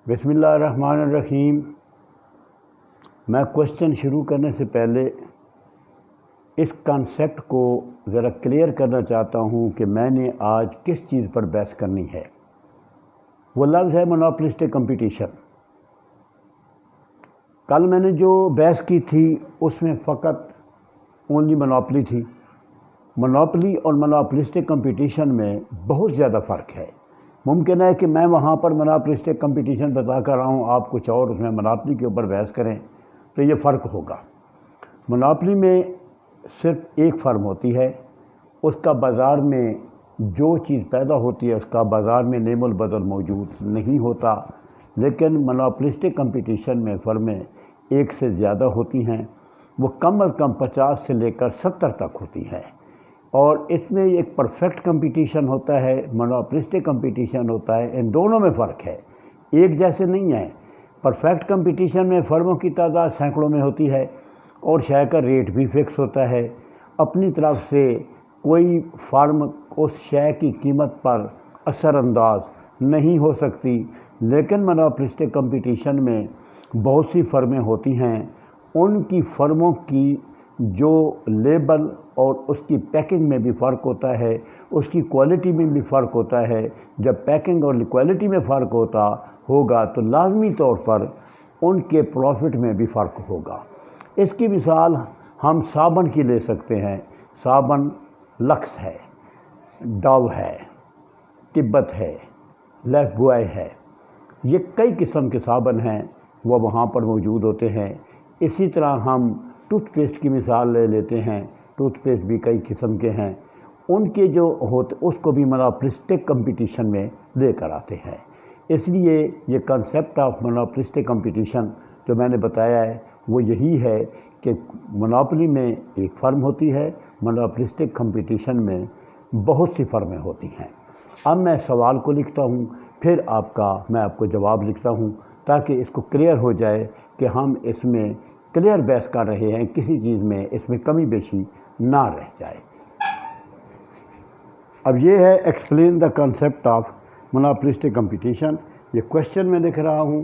بسم اللہ الرحمن الرحیم۔ میں کوشچن شروع کرنے سے پہلے اس کانسیپٹ کو ذرا کلیئر کرنا چاہتا ہوں کہ میں نے آج کس چیز پر بحث کرنی ہے۔ وہ لفظ ہے مونوپولسٹک کمپٹیشن۔ کل میں نے جو بحث کی تھی اس میں فقط اونلی مونوپلی تھی۔ مونوپلی اور مونوپولسٹک کمپٹیشن میں بہت زیادہ فرق ہے۔ ممکن ہے کہ میں وہاں پر مونوپولسٹک کمپٹیشن بتا کر رہا ہوں، آپ کچھ اور اس میں مونوپلی کے اوپر بحث کریں تو یہ فرق ہوگا۔ مونوپلی میں صرف ایک فرم ہوتی ہے، اس کا بازار میں جو چیز پیدا ہوتی ہے اس کا بازار میں نیم البدل موجود نہیں ہوتا، لیکن مونوپولسٹک کمپٹیشن میں فرمیں ایک سے زیادہ ہوتی ہیں، وہ کم از کم 50 سے لے کر 70 تک ہوتی ہیں، اور اس میں ایک پرفیکٹ کمپٹیشن ہوتا ہے، مونوپولسٹک کمپٹیشن ہوتا ہے۔ ان دونوں میں فرق ہے، ایک جیسے نہیں ہیں۔ پرفیکٹ کمپٹیشن میں فرموں کی تعداد سینکڑوں میں ہوتی ہے اور شے کا ریٹ بھی فکس ہوتا ہے، اپنی طرف سے کوئی فرم اس شے کی قیمت پر اثر انداز نہیں ہو سکتی۔ لیکن مونوپولسٹک کمپٹیشن میں بہت سی فرمیں ہوتی ہیں، ان کی فرموں کی جو لیبل اور اس کی پیکنگ میں بھی فرق ہوتا ہے، اس کی کوالٹی میں بھی فرق ہوتا ہے۔ جب پیکنگ اور کوالٹی میں فرق ہوگا تو لازمی طور پر ان کے پروفٹ میں بھی فرق ہوگا۔ اس کی مثال ہم صابن کی لے سکتے ہیں۔ صابن لکس ہے، ڈو ہے، تبت ہے، لائف بوائے ہے، یہ کئی قسم کے صابن ہیں، وہ وہاں پر موجود ہوتے ہیں۔ اسی طرح ہم ٹوتھ پیسٹ کی مثال لے لیتے ہیں، ٹوتھ پیسٹ بھی کئی قسم کے ہیں، ان کے جو ہوتے اس کو بھی مونوپولسٹک کمپٹیشن میں لے کر آتے ہیں۔ اس لیے یہ کنسیپٹ آف مونوپولسٹک کمپٹیشن جو میں نے بتایا ہے وہ یہی ہے کہ مونوپلی میں ایک فرم ہوتی ہے، مونوپولسٹک کمپٹیشن میں بہت سی فرمیں ہوتی ہیں۔ اب میں سوال کو لکھتا ہوں، پھر میں آپ کو جواب لکھتا ہوں تاکہ اس کو کلیئر ہو جائے کہ ہم اس میں کلیئر بحث کر رہے ہیں، کسی چیز میں اس میں کمی بیشی نہ رہ جائے۔ اب یہ ہے explain the concept of monopolistic competition. یہ کوشچن میں لکھ رہا ہوں۔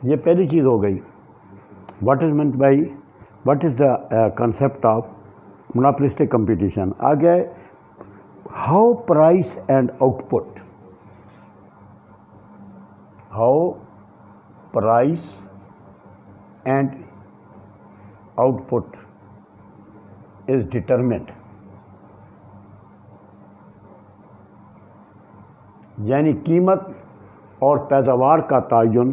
یہ پہلی چیز ہو گئی، what is the concept of monopolistic competition. آگے how price and output, how price and output is determined, یعنی قیمت اور پیداوار کا تعین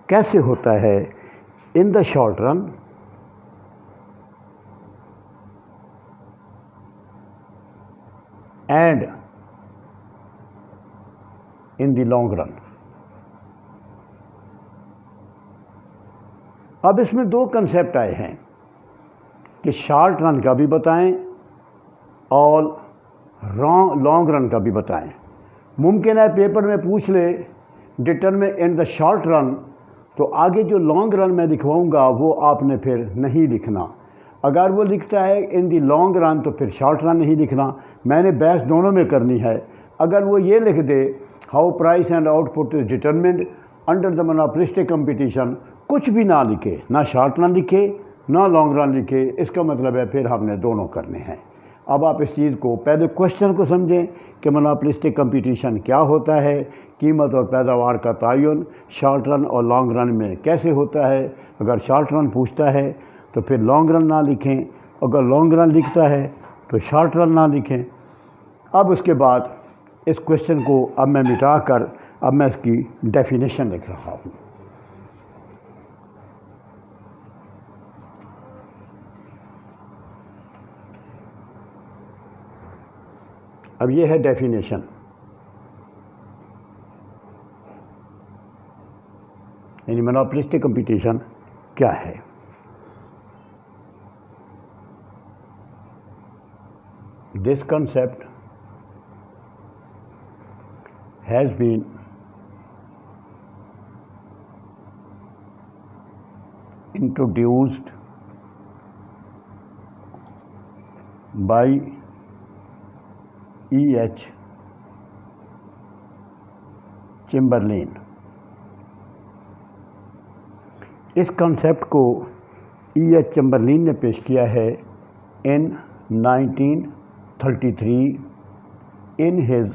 کیسے ہوتا ہے in the short run and in the long run. اب اس میں دو کنسیپٹ آئے ہیں کہ شارٹ رن کا بھی بتائیں اور لانگ رن کا بھی بتائیں۔ ممکن ہے پیپر میں پوچھ لے ڈٹرمن ان دا شارٹ رن، تو آگے جو لانگ رن میں لکھواؤں گا وہ آپ نے پھر نہیں لکھنا۔ اگر وہ لکھتا ہے ان دی لانگ رن تو پھر شارٹ رن نہیں لکھنا۔ میں نے بحث دونوں میں کرنی ہے۔ اگر وہ یہ لکھ دے how price and output is determined under the monopolistic competition, کچھ بھی نہ لکھے، نہ شارٹ رن لکھے نہ لانگ رن لکھے، اس کا مطلب ہے پھر ہم نے دونوں کرنے ہیں۔ اب آپ اس چیز کو پہلے کوشچن کو سمجھیں کہ مونوپولسٹک کمپٹیشن کیا ہوتا ہے، قیمت اور پیداوار کا تعین شارٹ رن اور لانگ رن میں کیسے ہوتا ہے۔ اگر شارٹ رن پوچھتا ہے تو پھر لانگ رن نہ لکھیں، اگر لانگ رن لکھتا ہے تو شارٹ رن نہ لکھیں۔ اب اس کے بعد اس کوشچن کو اب میں مٹا کر اب میں اس کی ڈیفینیشن لکھ رہا ہوں۔ اب یہ ہے ڈیفینیشن۔ یعنی مونوپولسٹک کمپٹیشن کیا ہے۔ This concept has been introduced by E.H. Chamberlain. اس کنسیپٹ کو E.H. چمبرلین نے پیش کیا ہے in 1933 in his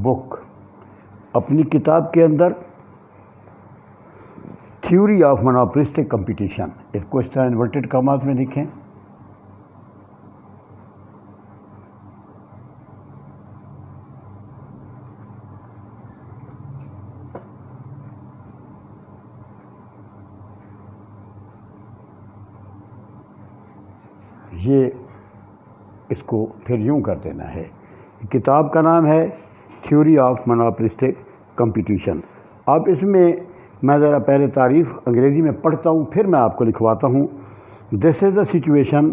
book. اپنی کتاب کے اندر تھیوری آف مونوپولسٹک کمپٹیشن، اس کو اس طرح انورٹڈ کامات میں لکھیں. یہ اس کو پھر یوں کر دینا ہے. کتاب کا نام ہے تھیوری آف مونوپولسٹک کمپٹیشن. اب اس میں میں ذرا پہلے تعریف انگریزی میں پڑھتا ہوں، پھر میں آپ کو لکھواتا ہوں. دس از دا سچویشن،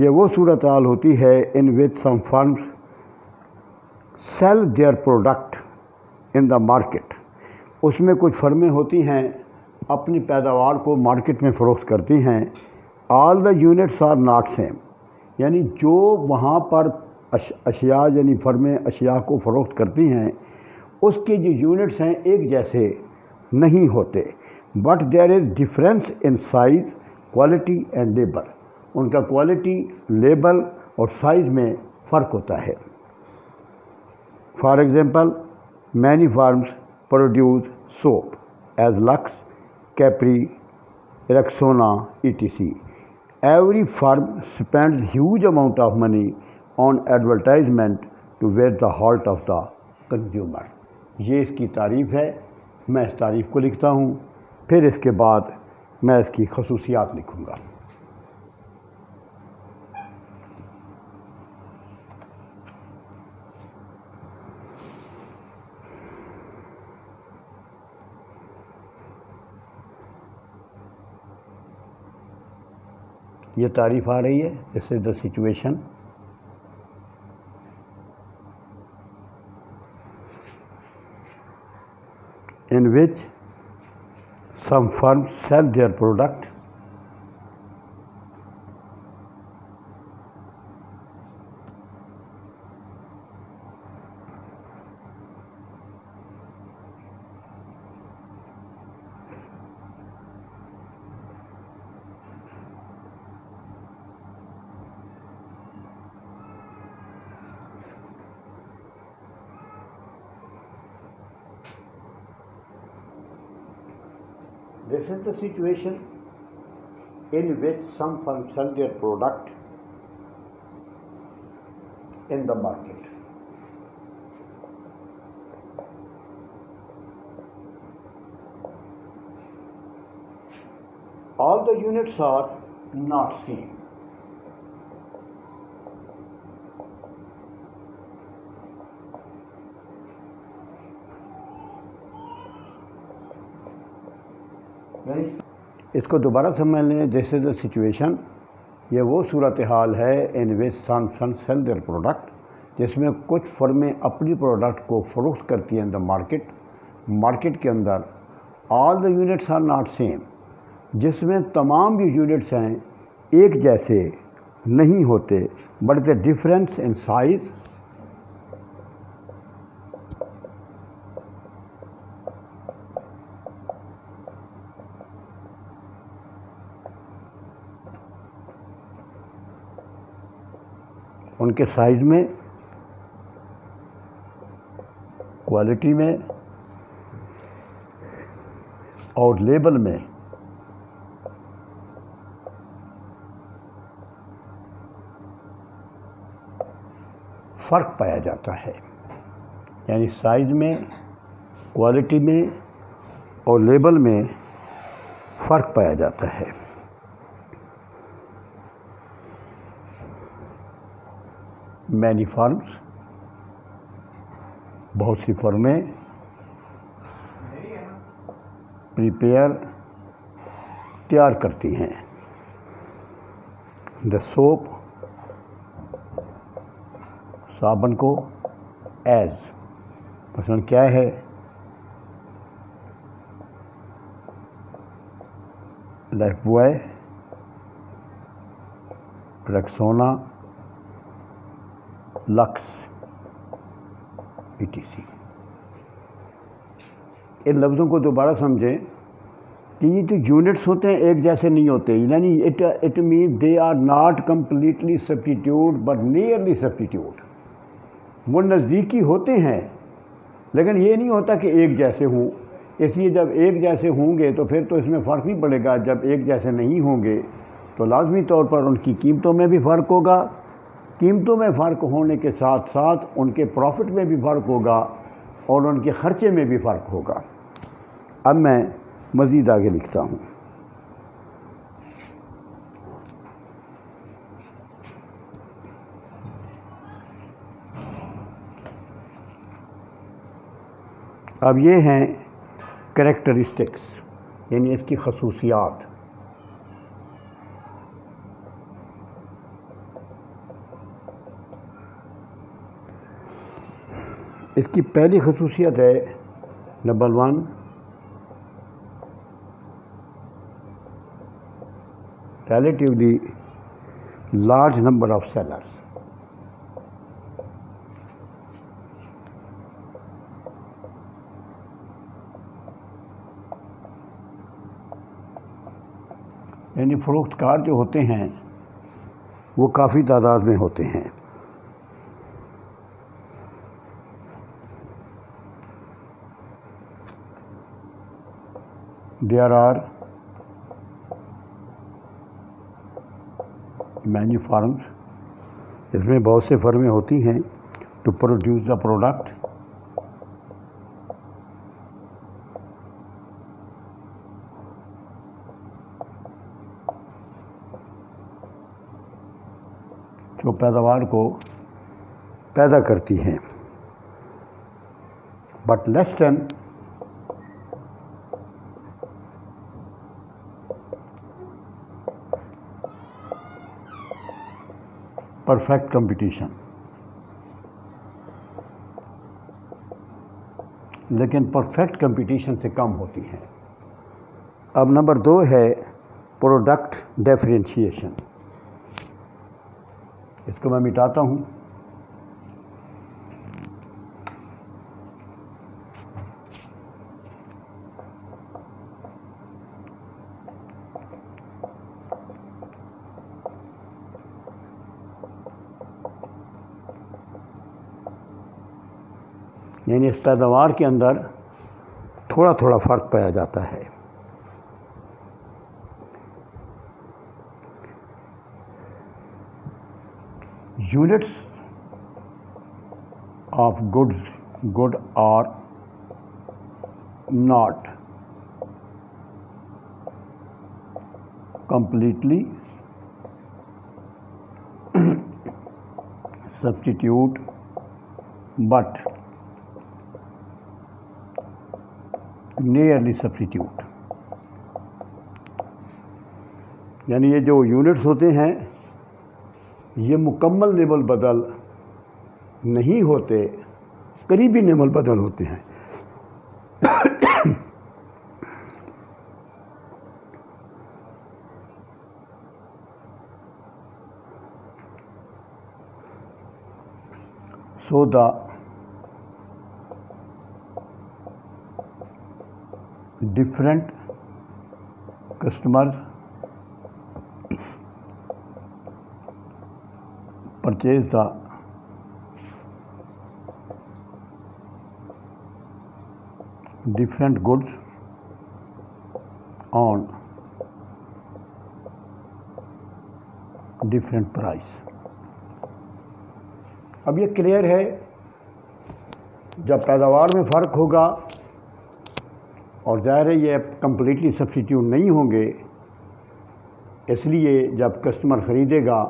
یہ وہ صورتحال ہوتی ہے in which some firms sell their product in the market. اس میں کچھ فرمیں ہوتی ہیں اپنی پیداوار کو مارکیٹ میں فروخت کرتی ہیں. All the units are not same, یعنی جو وہاں پر اشیاء یعنی فرمیں اشیاء کو فروخت کرتی ہیں اس کے جو یونٹس ہیں ایک جیسے نہیں ہوتے. But there is difference in size, quality and label. ان کا کوالٹی، لیبل اور سائز میں فرق ہوتا ہے. For example many firms produce soap as Lux, Capri, Rexona ETC. Every firm spends huge amount of money on advertisement to win the heart of the consumer. یہ اس کی تعریف ہے. میں اس تعریف کو لکھتا ہوں، پھر اس کے بعد میں اس کی خصوصیات لکھوں گا. یہ تعریف آ رہی ہے. This is the situation in which some firms sell their product This is the situation in which some firms sell their product in the market. All the units are not same. اس کو دوبارہ سمجھ لیں. دس از a situation, یہ وہ صورتحال ہے in which some firms sell their product, جس میں کچھ فرمیں اپنی پروڈکٹ کو فروخت کرتی ہیں دا مارکیٹ کے اندر. All the units are not same, جس میں تمام جو یونٹس ہیں ایک جیسے نہیں ہوتے. But the difference in size, ان کے سائز میں، کوالٹی میں اور لیبل میں فرق پایا جاتا ہے. یعنی سائز میں، کوالٹی میں اور لیبل میں فرق پایا جاتا ہے. مینی فارمز، بہت سی فرمیں تیار کرتی ہیں دا سوپ صابن کو ایز مثلا کیا ہے لائف بوائے، ریکسونا، لکس ETC۔ ان لفظوں کو دوبارہ سمجھیں کہ یہ جو یونٹس ہوتے ہیں ایک جیسے نہیں ہوتے، یعنی it mean they are not completely substitute but nearly substitute. وہ نزدیکی ہوتے ہیں لیکن یہ نہیں ہوتا کہ ایک جیسے ہوں، اس لیے جب ایک جیسے ہوں گے تو پھر تو اس میں فرق نہیں پڑے گا۔ جب ایک جیسے نہیں ہوں گے تو لازمی طور پر ان کی قیمتوں میں بھی فرق ہوگا، قیمتوں میں فرق ہونے کے ساتھ ساتھ ان کے پروفٹ میں بھی فرق ہوگا اور ان کے خرچے میں بھی فرق ہوگا۔ اب میں مزید آگے لکھتا ہوں۔ اب یہ ہیں کریکٹرسٹکس، یعنی اس کی خصوصیات۔ اس کی پہلی خصوصیت ہے number 1 relatively large number of sellers. یعنی فروخت کار جو ہوتے ہیں وہ کافی تعداد میں ہوتے ہیں۔ There are many firms، اس میں بہت سے فرمیں ہوتی ہیں to produce the product جو پیداوار کو پیدا کرتی ہیں، but less than perfect competition, لیکن پرفیکٹ کمپٹیشن سے کم ہوتی ہیں۔ اب نمبر 2 ہے پروڈکٹ ڈیفرینشیشن۔ اس کو میں مٹاتا ہوں۔ یعنی اس پیداوار کے اندر تھوڑا تھوڑا فرق پایا جاتا ہے۔ Units of good are not completely substitute but nearly substitute. یعنی یہ جو یونٹس ہوتے ہیں یہ مکمل نمل بدل نہیں ہوتے، قریبی نمل بدل ہوتے ہیں۔ So the different customers purchase the different goods on different price۔ اب یہ کلیئر ہے، جب پیداوار میں فرق ہوگا اور ظاہر ہے یہ کمپلیٹلی سبسٹیٹیوٹ نہیں ہوں گے، اس لیے جب کسٹمر خریدے گا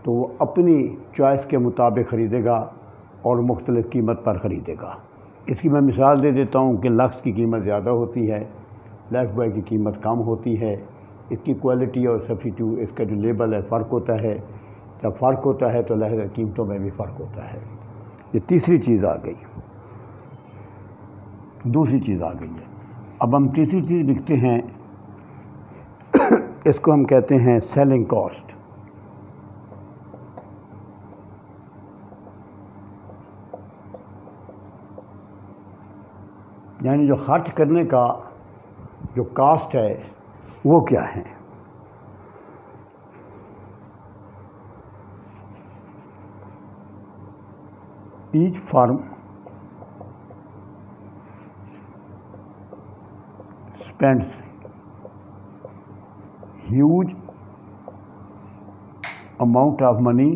تو وہ اپنی چوائس کے مطابق خریدے گا اور مختلف قیمت پر خریدے گا۔ اس کی میں مثال دے دیتا ہوں کہ لکس کی قیمت زیادہ ہوتی ہے، لائف بوائے کی قیمت کم ہوتی ہے۔ اس کی کوالٹی اور سبسٹیٹیوٹ، اس کا جو لیبل ہے فرق ہوتا ہے۔ جب فرق ہوتا ہے تو لہذا قیمتوں میں بھی فرق ہوتا ہے۔ یہ تیسری چیز آ گئی۔ دوسری چیز آ گئی ہے، اب ہم تیسری چیز لکھتے ہیں، اس کو ہم کہتے ہیں سیلنگ کاسٹ۔ یعنی جو خرچ کرنے کا جو کاسٹ ہے وہ کیا ہے۔ Each firm spends huge amount of money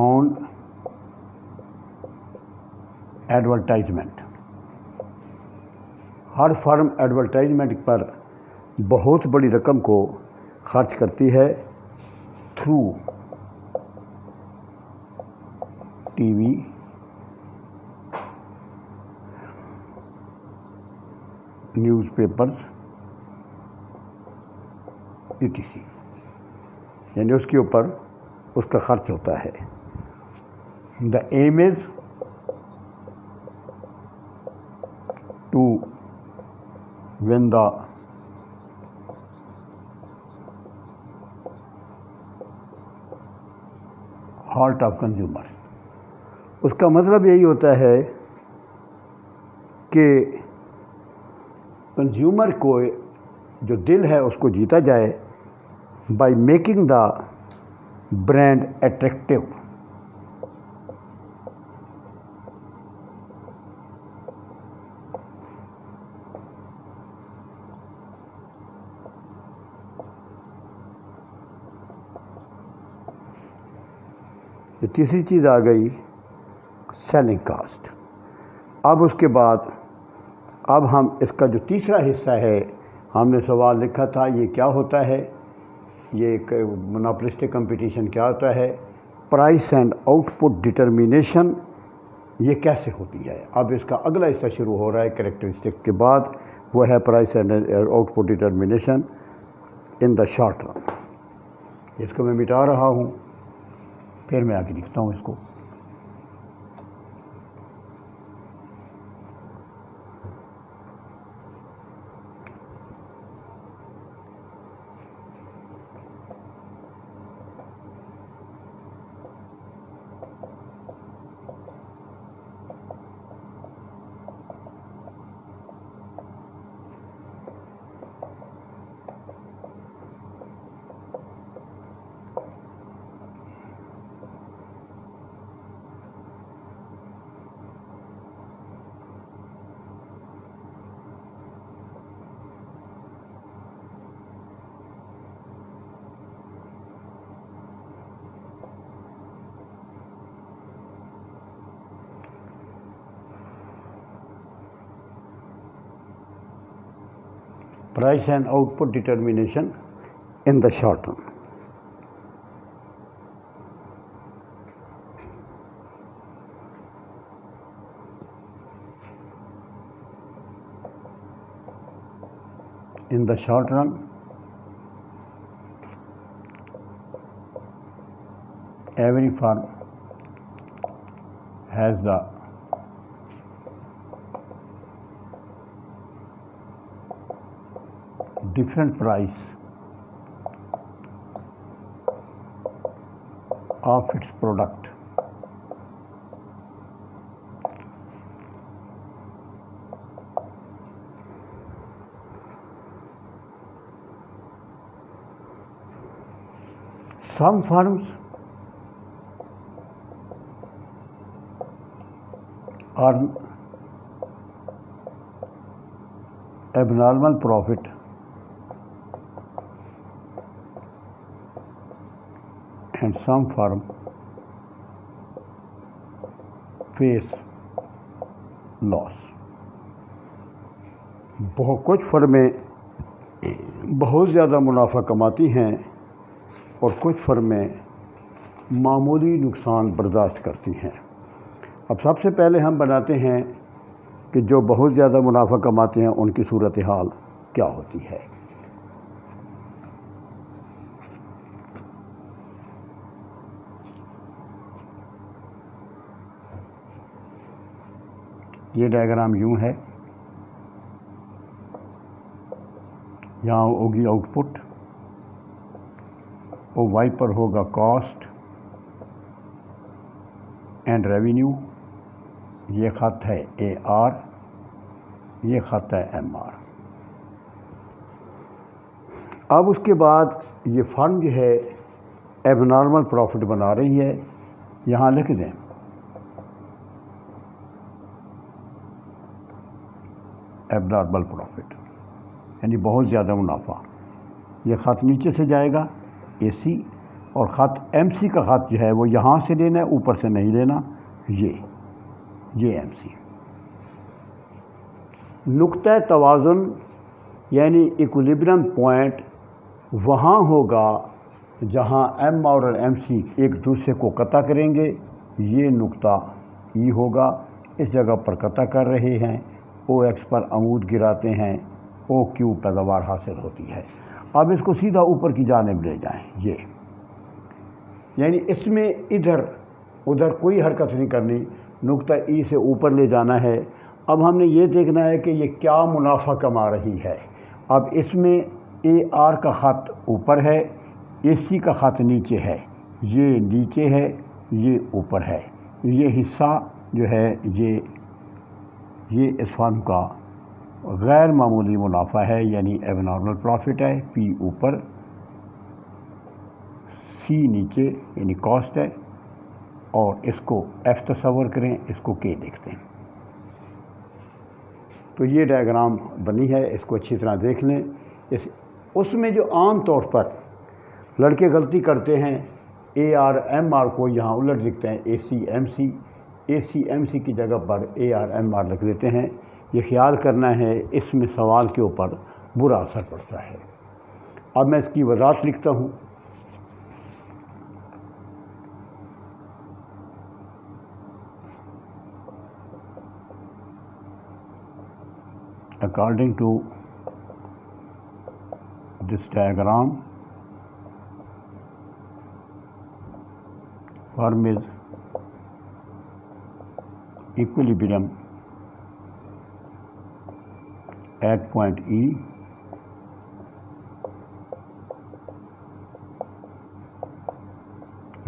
on advertisement. ہر فرم ایڈورٹائزمنٹ پر بہت بڑی رقم کو خرچ کرتی ہے through T V, newspapers, ETC، یعنی اس کے اوپر اس کا خرچ ہوتا ہے۔ The aim is to win the heart of consumer. اس کا مطلب یہی ہوتا ہے کہ کنزیومر کو جو دل ہے اس کو جیتا جائے by making the brand attractive. یہ تیسری چیز آ گئی سیلنگ کاسٹ۔ اب اس کے بعد اب ہم اس کا جو تیسرا حصہ ہے، ہم نے سوال لکھا تھا یہ کیا ہوتا ہے، یہ مونوپولسٹک کمپٹیشن کیا ہوتا ہے، price and output determination یہ کیسے ہوتی ہے۔ اب اس کا اگلا حصہ شروع ہو رہا ہے کریکٹرسٹک کے بعد، وہ ہے price and output determination in the short run. اس کو میں مٹا رہا ہوں، پھر میں آگے لکھتا ہوں اس کو۔ Price and output determination in the short run. In the short run, every firm has the different price of its product. Some firms earn abnormal profit and some firm face loss. کچھ فرمیں بہت زیادہ منافع کماتی ہیں اور کچھ فرمیں معمولی نقصان برداشت کرتی ہیں۔ اب سب سے پہلے ہم بناتے ہیں کہ جو بہت زیادہ منافع کماتے ہیں ان کی صورتحال کیا ہوتی ہے۔ یہ ڈائیگرام یوں ہے، یہاں ہوگی آؤٹ پٹ، او وائی پر ہوگا کاسٹ اینڈ ریونیو، یہ خط ہے اے آر، یہ خط ہے ایم آر۔ اب اس کے بعد یہ فرم جو ہے ایب نارمل پروفٹ بنا رہی ہے، یہاں لکھ دیں ایب نارمل پروفٹ، یعنی بہت زیادہ منافع۔ یہ خط نیچے سے جائے گا اے سی، اور خط ایم سی کا خط جو ہے وہ یہاں سے لینا ہے، اوپر سے نہیں لینا، یہ ایم سی۔ نقطہ توازن یعنی ایکولیبرم پوائنٹ وہاں ہوگا جہاں ایم آر اور ایم سی ایک دوسرے کو قطع کریں گے، یہ نقطہ ای ہوگا، اس جگہ پر قطع کر رہے ہیں، او ایکس پر عمود گراتے ہیں، او کیو پیداوار حاصل ہوتی ہے۔ اب اس کو سیدھا اوپر کی جانب لے جائیں، یہ یعنی اس میں ادھر ادھر کوئی حرکت نہیں کرنی، نقطہ ای سے اوپر لے جانا ہے۔ اب ہم نے یہ دیکھنا ہے کہ یہ کیا منافع کما رہی ہے۔ اب اس میں اے آر کا خط اوپر ہے، اے سی کا خط نیچے ہے، یہ نیچے ہے، یہ اوپر ہے۔ یہ حصہ جو ہے یہ اس فرم کا غیر معمولی منافع ہے، یعنی ایب نارمل پروفٹ ہے۔ پی اوپر، سی نیچے یعنی کاسٹ ہے، اور اس کو ایف تصور کریں، اس کو کے لکھتے ہیں۔ تو یہ ڈائیگرام بنی ہے، اس کو اچھی طرح دیکھ لیں۔ اس میں جو عام طور پر لڑکے غلطی کرتے ہیں، اے آر ایم آر کو یہاں الٹ لکھتے ہیں، اے سی ایم سی، اے سی ایم سی کی جگہ پر اے آر ایم آر لکھ دیتے ہیں۔ یہ خیال کرنا ہے، اس میں سوال کے اوپر برا اثر پڑتا ہے۔ اب میں اس کی وضاحت لکھتا ہوں۔ According to this diagram, firm is equilibrium at point E,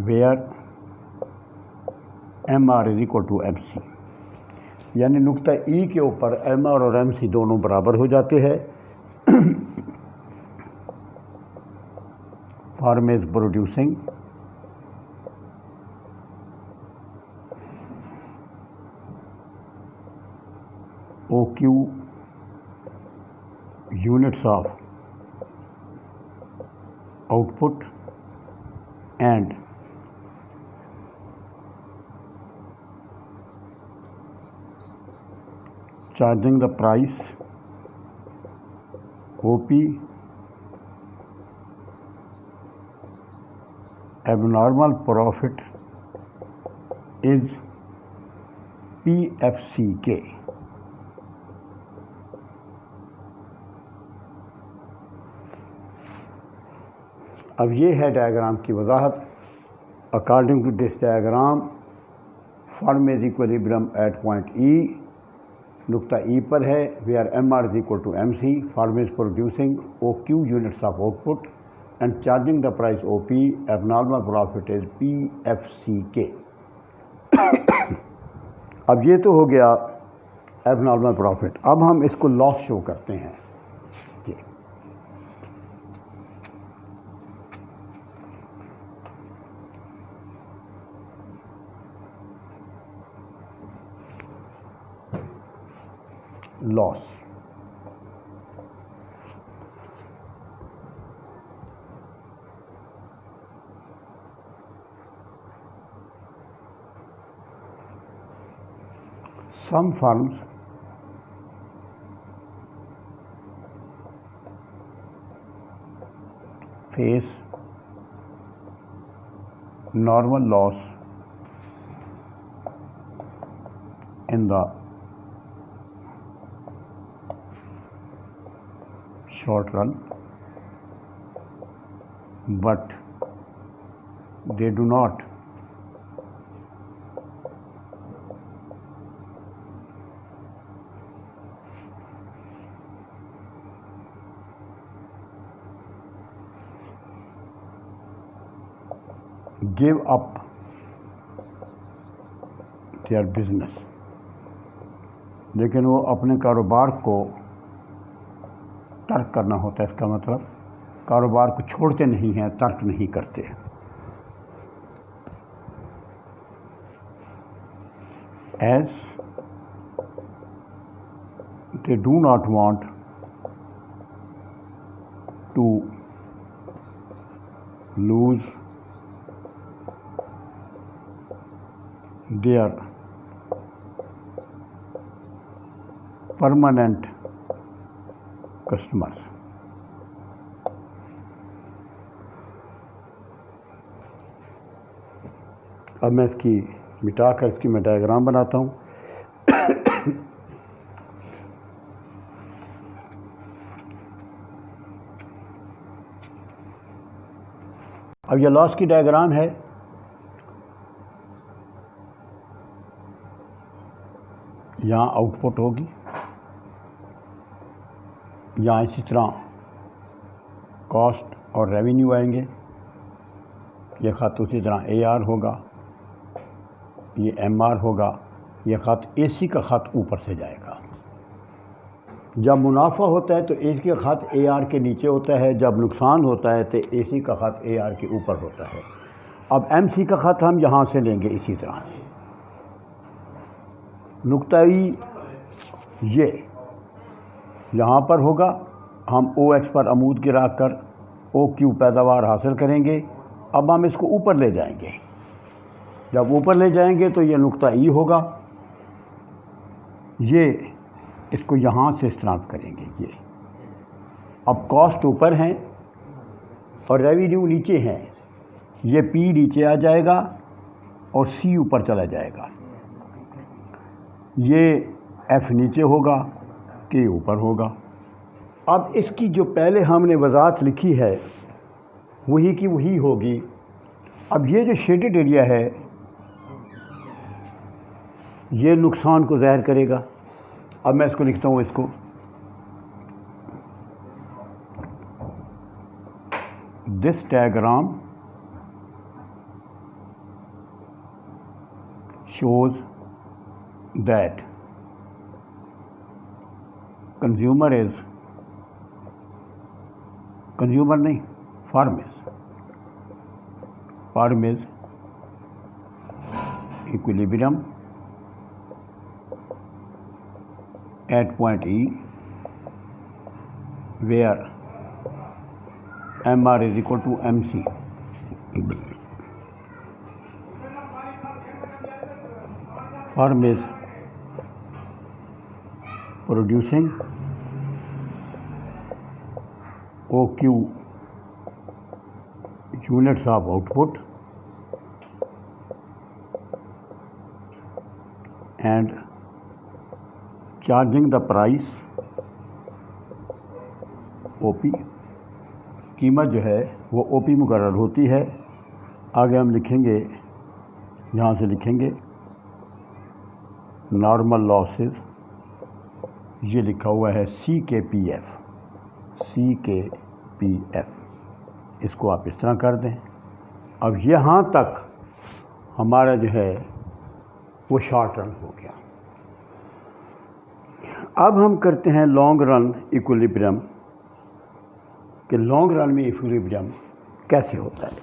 where MR is equal to MC، یعنی نقطہ ای کے اوپر ایم آر اور ایم سی دونوں برابر ہو جاتے ہیں۔ Firm is producing O Q units of output and charging the price OP abnormal profit is PFCK۔ اب یہ ہے ڈائیگرام کی وضاحت۔ According to this diagram, firm is equilibrium at point E, نقطہ ای پر ہے، where M R is equal to M C, firm is producing O Q units of output and charging the price O P, abnormal profit is P F C K. اب یہ تو ہو گیا ایب normal profit. اب ہم اس کو لاس شو کرتے ہیں۔ Loss. Some firms face normal loss in the short run, but they do not give up their business, لیکن وہ اپنے کاروبار کو ترک کرنا ہوتا ہے. اس کا مطلب کاروبار کو چھوڑتے نہیں ہیں, ترک نہیں کرتے. As they do not want to lose their permanent customers. اب میں اس کی مٹا کر اس کی میں ڈائیگرام بناتا ہوں. اب یہ لاس کی ڈائیگرام ہے. یہاں آؤٹ پٹ ہوگی, یہاں اسی طرح کاسٹ اور ریونیو آئیں گے. یہ خط اسی طرح اے آر ہوگا, یہ ایم آر ہوگا. یہ خط اے سی کا خط اوپر سے جائے گا. جب منافع ہوتا ہے تو اے سی کا خط اے آر کے نیچے ہوتا ہے, جب نقصان ہوتا ہے تو اے سی کا خط اے آر کے اوپر ہوتا ہے. اب ایم سی کا خط ہم یہاں سے لیں گے. اسی طرح نقطہ ای یہ یہاں پر ہوگا. ہم او ایکس پر عمود گرا کر او کیو پیداوار حاصل کریں گے. اب ہم اس کو اوپر لے جائیں گے. جب اوپر لے جائیں گے تو یہ نقطہ ای ہوگا. یہ اس کو یہاں سے استعمال کریں گے. یہ اب کاسٹ اوپر ہیں اور ریونیو نیچے ہیں. یہ پی نیچے آ جائے گا اور سی اوپر چلا جائے گا. یہ ایف نیچے ہوگا, کے اوپر ہوگا. اب اس کی جو پہلے ہم نے وضاحت لکھی ہے وہی کی وہی ہوگی. اب یہ جو شیڈڈ ایریا ہے یہ نقصان کو ظاہر کرے گا. اب میں اس کو لکھتا ہوں. اس کو دس ڈائیگرام shows that consumer نہیں, farm is equilibrium at point E where MR is equal to MC. Firm is producing OQ units of output and charging the price OP. قیمت جو ہے وہ او پی مقرر ہوتی ہے. آگے ہم لکھیں گے, یہاں سے لکھیں گے نارمل لاسز. یہ لکھا ہوا ہے سی کے پی ایف. اس کو آپ اس طرح کر دیں. اب یہاں تک ہمارا جو ہے وہ شارٹ رن ہو گیا. اب ہم کرتے ہیں لانگ رن ایکویلیبریم کہ لانگ رن میں ایکویلیبریم کیسے ہوتا ہے.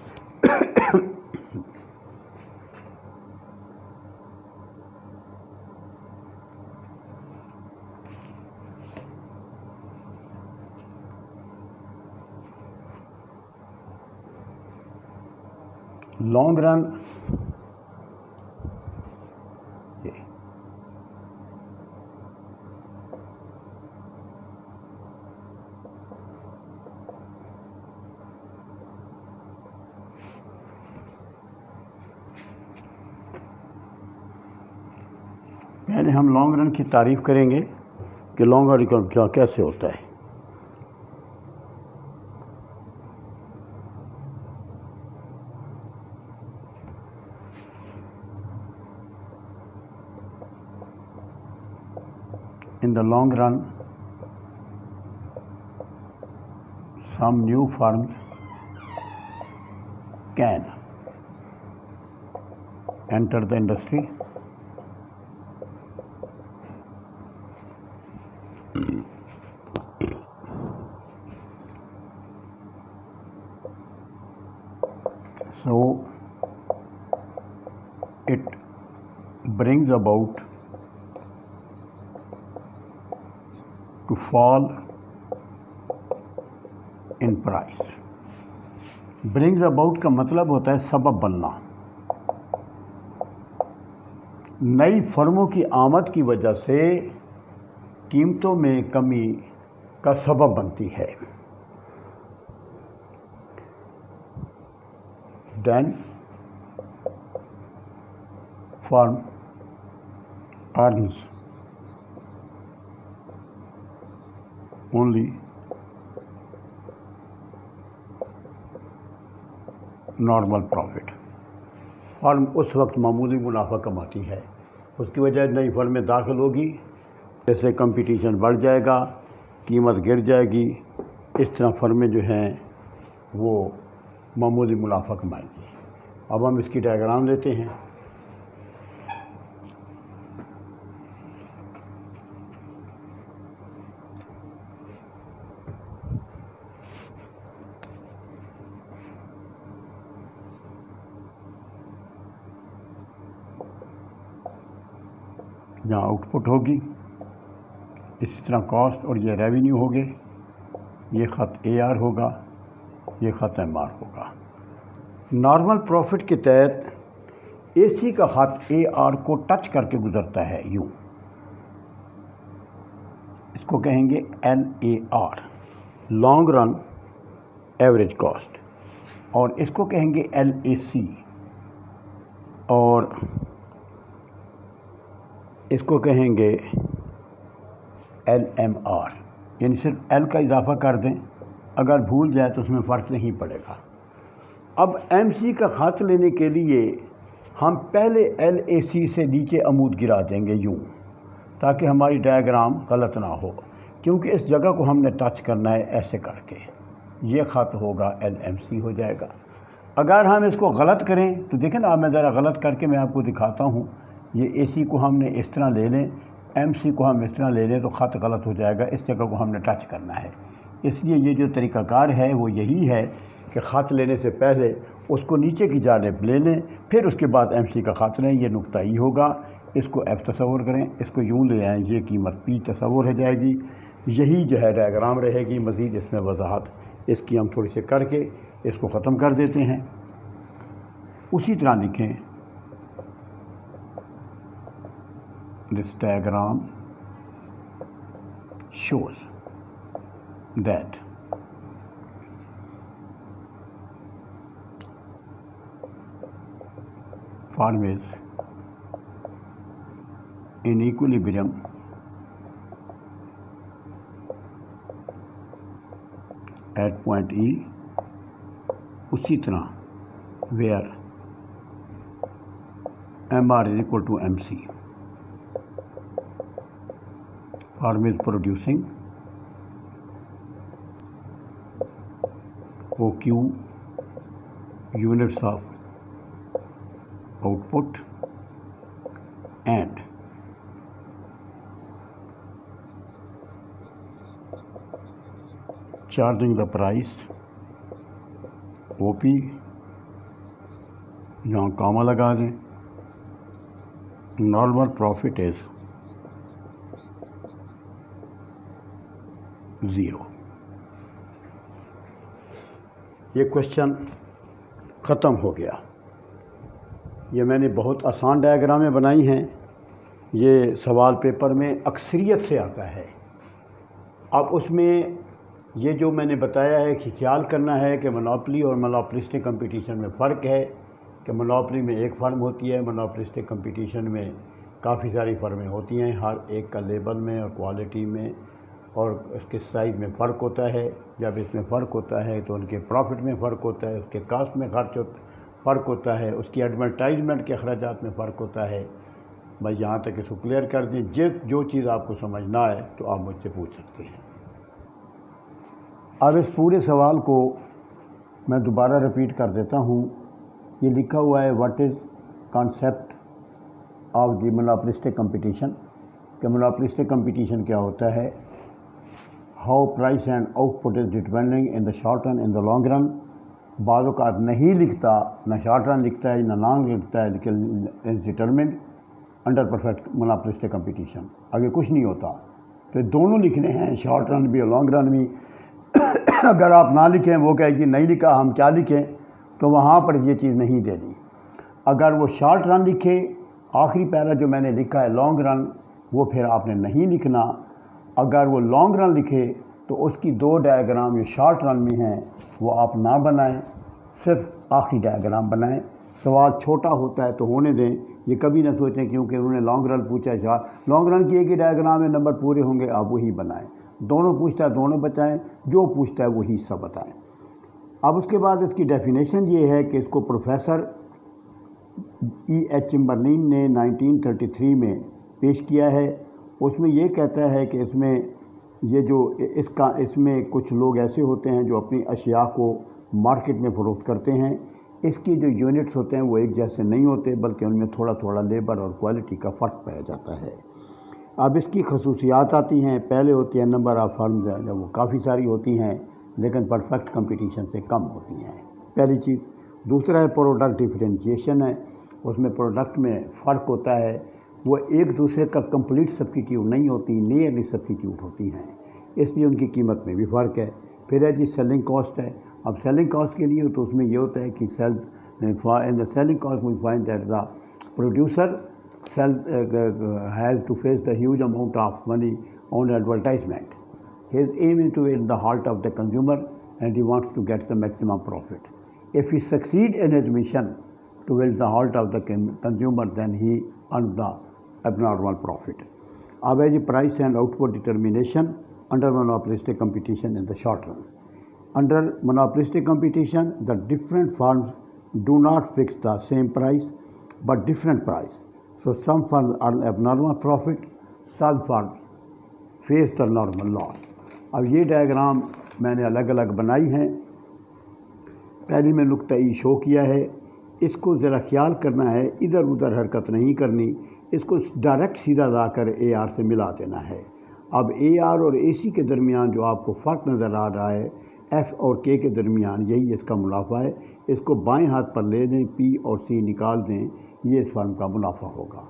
لانگ رن پہلے ہم لانگ رن کی تعریف کریں گے کہ لانگ رن کیا کیسے ہوتا ہے. In the long run, some new firms can enter the industry. So it brings about to fall in price. brings about کا مطلب ہوتا ہے سبب بننا. نئی فرموں کی آمد کی وجہ سے قیمتوں میں کمی کا سبب بنتی ہے. Then firm earns only normal profit. Firm اس وقت معمولی منافع کماتی ہے. اس کی وجہ نئی فرم میں داخل ہوگی، جیسے کمپٹیشن بڑھ جائے گا، قیمت گر جائے گی، اس طرح فرمیں جو ہیں وہ معمولی منافع کمائیں گی. اب ہم اس کی ڈائیگرام لیتے ہیں. جہاں آؤٹ پٹ ہوگی، اسی طرح کاسٹ اور یہ ریونیو ہوگے. یہ خط اے آر ہوگا، یہ خط ایم آر ہوگا. نارمل پروفٹ کے تحت اے سی کا خط اے آر کو ٹچ کر کے گزرتا ہے یوں. اس کو کہیں گے L A R, long run average cost, اور اس کو کہیں گے ایل اے سی، اور اس کو کہیں گے ایل ایم آر. یعنی صرف ایل کا اضافہ کر دیں، اگر بھول جائے تو اس میں فرق نہیں پڑے گا. اب ایم سی کا خط لینے کے لیے ہم پہلے ایل اے سی سے نیچے عمود گرا دیں گے یوں، تاکہ ہماری ڈائیگرام غلط نہ ہو، کیونکہ اس جگہ کو ہم نے ٹچ کرنا ہے ایسے کر کے. یہ خط ہوگا ایل ایم سی ہو جائے گا. اگر ہم اس کو غلط کریں تو دیکھیں نا، میں ذرا غلط کر کے میں آپ کو دکھاتا ہوں. یہ اے سی کو ہم نے اس طرح لے لیں، ایم سی کو ہم اس طرح لے لیں تو خط غلط ہو جائے گا. اس جگہ کو ہم نے ٹچ کرنا ہے. اس لیے یہ جو طریقہ کار ہے وہ یہی ہے کہ خط لینے سے پہلے اس کو نیچے کی جانب لے لیں، پھر اس کے بعد ایم سی کا خط لیں. یہ نقطہ ای ہوگا، اس کو ایف تصور کریں، اس کو یوں لے آئیں، یہ قیمت پی تصور ہو جائے گی. یہی جو ہے ڈائیگرام رہے گی. مزید اس میں وضاحت اس کی ہم تھوڑی سی کر کے اس کو ختم کر دیتے ہیں. اسی طرح لکھیں، this diagram shows that firm is in equilibrium at point E. اسی طرح where MR is equal to MC. Firm is producing OQ units of output and charging the price OP. یہاں کاما لگا دیں. نارمل پروفٹ از 0. یہ question ختم ہو گیا. یہ میں نے بہت آسان ڈائیگرامیں بنائی ہیں. یہ سوال پیپر میں اکثریت سے آتا ہے. اب اس میں یہ جو میں نے بتایا ہے کہ خیال کرنا ہے کہ مونوپلی اور مونوپلسٹک کمپٹیشن میں فرق ہے، کہ مونوپلی میں ایک فرم ہوتی ہے، مونوپلسٹک کمپٹیشن میں کافی ساری فرمیں ہوتی ہیں. ہر ایک کا لیبل میں اور کوالٹی میں اور اس کے سائز میں فرق ہوتا ہے. جب اس میں فرق ہوتا ہے تو ان کے پروفٹ میں فرق ہوتا ہے، اس کے کاسٹ میں فرق ہوتا ہے، اس کی ایڈورٹائزمنٹ کے اخراجات میں فرق ہوتا ہے. بھائی یہاں تک اس کو کلیئر کر دیں. جو چیز آپ کو سمجھنا ہے تو آپ مجھ سے پوچھ سکتے ہیں. اب اس پورے سوال کو میں دوبارہ رپیٹ کر دیتا ہوں. یہ لکھا ہوا ہے، what is concept of the monopolistic competition کہ monopolistic competition کیا ہوتا ہے, how price and output is determining in the short run, in the long run. بعض اوقات نہیں لکھتا, نہ شارٹ رن لکھتا ہے نہ لانگ لکھتا ہے, لیکن از determined under perfect monopolistic competition. اگر کچھ نہیں ہوتا تو دونوں لکھنے ہیں, شارٹ رن بھی اور لانگ رن بھی. اگر آپ نہ لکھیں, وہ کہے کہ نہیں لکھا ہم کیا لکھیں, تو وہاں پر یہ چیز نہیں دینی. اگر وہ شارٹ رن لکھے, آخری پیرا جو میں نے لکھا ہے لانگ رن, وہ پھر آپ نے نہیں لکھنا. اگر وہ لانگ رن لکھے تو اس کی دو ڈائیگرام جو شارٹ رن میں ہیں وہ آپ نہ بنائیں, صرف آخری ڈائیگرام بنائیں. سوال چھوٹا ہوتا ہے تو ہونے دیں, یہ کبھی نہ سوچیں کیونکہ انہوں نے لانگ رن پوچھا ہے, لانگ رن کی ایک ہی ڈائیگرام میں نمبر پورے ہوں گے, آپ وہی بنائیں. دونوں پوچھتا ہے دونوں بتائیں, جو پوچھتا ہے وہی سب بتائیں. اب اس کے بعد اس کی ڈیفینیشن یہ ہے کہ اس کو پروفیسر ای ایچ چمبرلین نے 1933 میں پیش کیا ہے. اس میں یہ کہتا ہے کہ اس میں یہ جو اس میں کچھ لوگ ایسے ہوتے ہیں جو اپنی اشیاء کو مارکیٹ میں فروخت کرتے ہیں. اس کی جو یونٹس ہوتے ہیں وہ ایک جیسے نہیں ہوتے, بلکہ ان میں تھوڑا تھوڑا لیبر اور کوالٹی کا فرق پایا جاتا ہے. اب اس کی خصوصیات آتی ہیں. پہلے ہوتی ہیں نمبر آف فرمز, جب وہ کافی ساری ہوتی ہیں لیکن پرفیکٹ کمپٹیشن سے کم ہوتی ہیں, پہلی چیز. دوسرا ہے پروڈکٹ ڈیفرینشیشن ہے. اس میں پروڈکٹ میں فرق ہوتا ہے, وہ ایک دوسرے کا کمپلیٹ سبسٹیٹیوٹ نہیں ہوتی, نیئرلی سبسٹیٹیوٹ ہوتی ہیں, اس لیے ان کی قیمت میں بھی فرق ہے. پھر ہے جی سیلنگ کاسٹ ہے. اب سیلنگ کاسٹ کے لیے تو اس میں یہ ہوتا ہے کہ in the selling cost we find that the producer has to face the huge amount of money on advertisement. His aim is to win the heart of the consumer and he wants to get the maximum profit. If he succeed in his mission to win the heart of the consumer, then he earns the abnormal profit. اب ہے جی price and output determination under monopolistic competition in the short run. Under monopolistic competition, the different firms do not fix the same price but different price. So some firms earn abnormal profit, some firms face the normal loss. اب یہ diagram میں نے الگ الگ بنائی ہیں. پہلی میں نقطہ ای شو کیا ہے. اس کو ذرا خیال کرنا ہے, ادھر ادھر حرکت نہیں کرنی, اس کو ڈائریکٹ سیدھا لا کر اے آر سے ملا دینا ہے. اب اے آر اور اے سی کے درمیان جو آپ کو فرق نظر آ رہا ہے, ایف اور کے کے درمیان, یہی اس کا منافع ہے. اس کو بائیں ہاتھ پر لے دیں, پی اور سی نکال دیں, یہ اس فرم کا منافع ہوگا.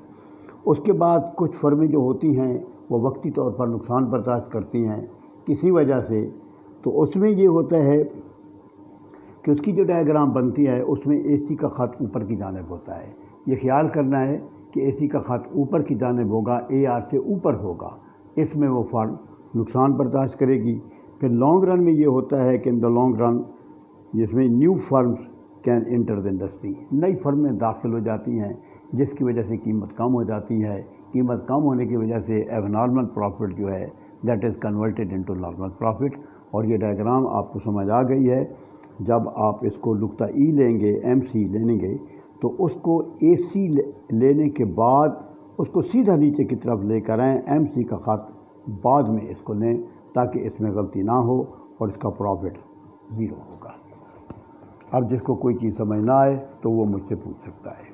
اس کے بعد کچھ فرمیں جو ہوتی ہیں وہ وقتی طور پر نقصان برداشت کرتی ہیں کسی وجہ سے, تو اس میں یہ ہوتا ہے کہ اس کی جو ڈائیگرام بنتی ہے اس میں اے سی کا خط اوپر کی جانب ہوتا ہے. یہ خیال کرنا ہے کہ اے سی کا خط اوپر کی جانب ہوگا, اے آر سے اوپر ہوگا, اس میں وہ فرم نقصان برداشت کرے گی. پھر لانگ رن میں یہ ہوتا ہے کہ ان دا لانگ رن جس میں new firms can enter the industry, نئی فرمیں داخل ہو جاتی ہیں جس کی وجہ سے قیمت کم ہو جاتی ہے. قیمت کم ہونے کی وجہ سے ایب نارمل پروفٹ جو ہے that is converted into normal profit. اور یہ ڈائیگرام آپ کو سمجھ آ گئی ہے. جب آپ اس کو نقطہ ای لیں گے, ایم سی لیں گے, تو اس کو اے سی لینے کے بعد اس کو سیدھا نیچے کی طرف لے کر آئیں, ایم سی کا خط بعد میں اس کو لیں تاکہ اس میں غلطی نہ ہو اور اس کا پروفٹ زیرو ہوگا. اب جس کو کوئی چیز سمجھ نہ آئے تو وہ مجھ سے پوچھ سکتا ہے.